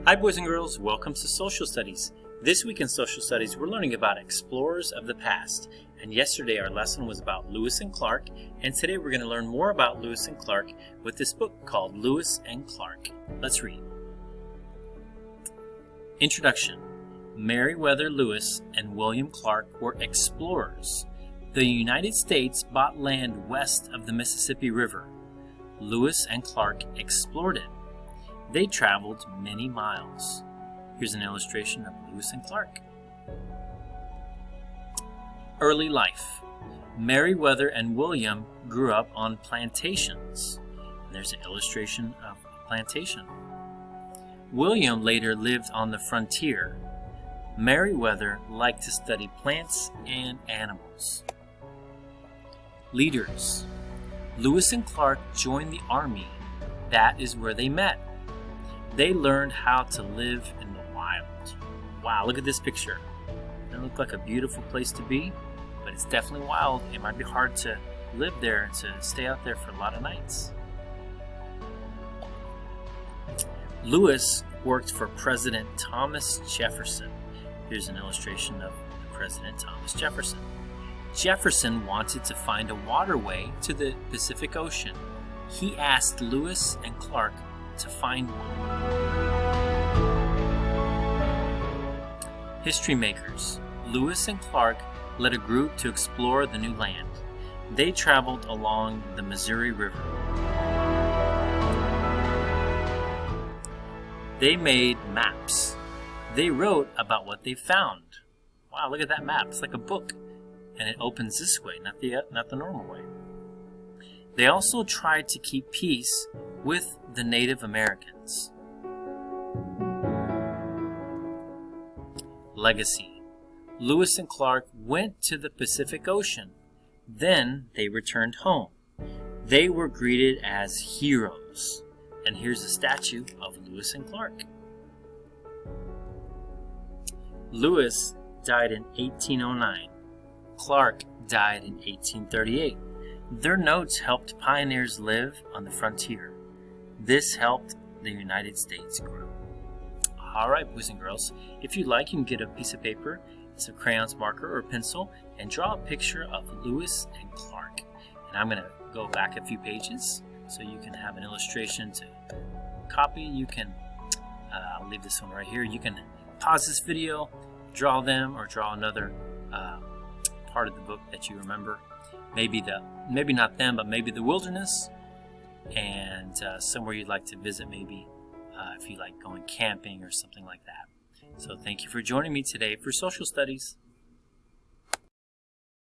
Hi boys and girls, welcome to Social Studies. This week in Social Studies we're learning about explorers of the past. And yesterday our lesson was about Lewis and Clark, and today we're going to learn more about Lewis and Clark with this book called Lewis and Clark. Let's read. Introduction. Meriwether Lewis and William Clark were explorers. The United States bought land west of the Mississippi River. Lewis and Clark explored it. They traveled many miles. Here's an illustration of Lewis and Clark. Early life. Meriwether and William grew up on plantations. And there's an illustration of a plantation. William later lived on the frontier. Meriwether liked to study plants and animals. Leaders. Lewis and Clark joined the army. That is where they met. They learned how to live in the wild. Wow, look at this picture. Doesn't look like a beautiful place to be, but it's definitely wild. It might be hard to live there and to stay out there for a lot of nights. Lewis worked for President Thomas Jefferson. Here's an illustration of President Thomas Jefferson. Jefferson wanted to find a waterway to the Pacific Ocean. He asked Lewis and Clark to find one. History makers. Lewis and Clark led a group to explore the new land. They traveled along the Missouri River. They made maps. They wrote about what they found. Wow, look at that map. It's like a book. And it opens this way, not the normal way. They also tried to keep peace with the Native Americans. Legacy. Lewis and Clark went to the Pacific Ocean. Then they returned home. They were greeted as heroes. And here's a statue of Lewis and Clark. Lewis died in 1809. Clark died in 1838. Their notes helped pioneers live on the frontier. This helped the United States grow. Alright, boys and girls, if you like, you can get a piece of paper, some crayons, marker, or pencil, and draw a picture of Lewis and Clark. And I'm going to go back a few pages so you can have an illustration to copy. You can, I'll leave this one right here. You can pause this video, draw them, or draw another part of the book that you remember. Maybe not them, but maybe the wilderness, and somewhere you'd like to visit, maybe if you like going camping or something like that. So thank you for joining me today for Social Studies.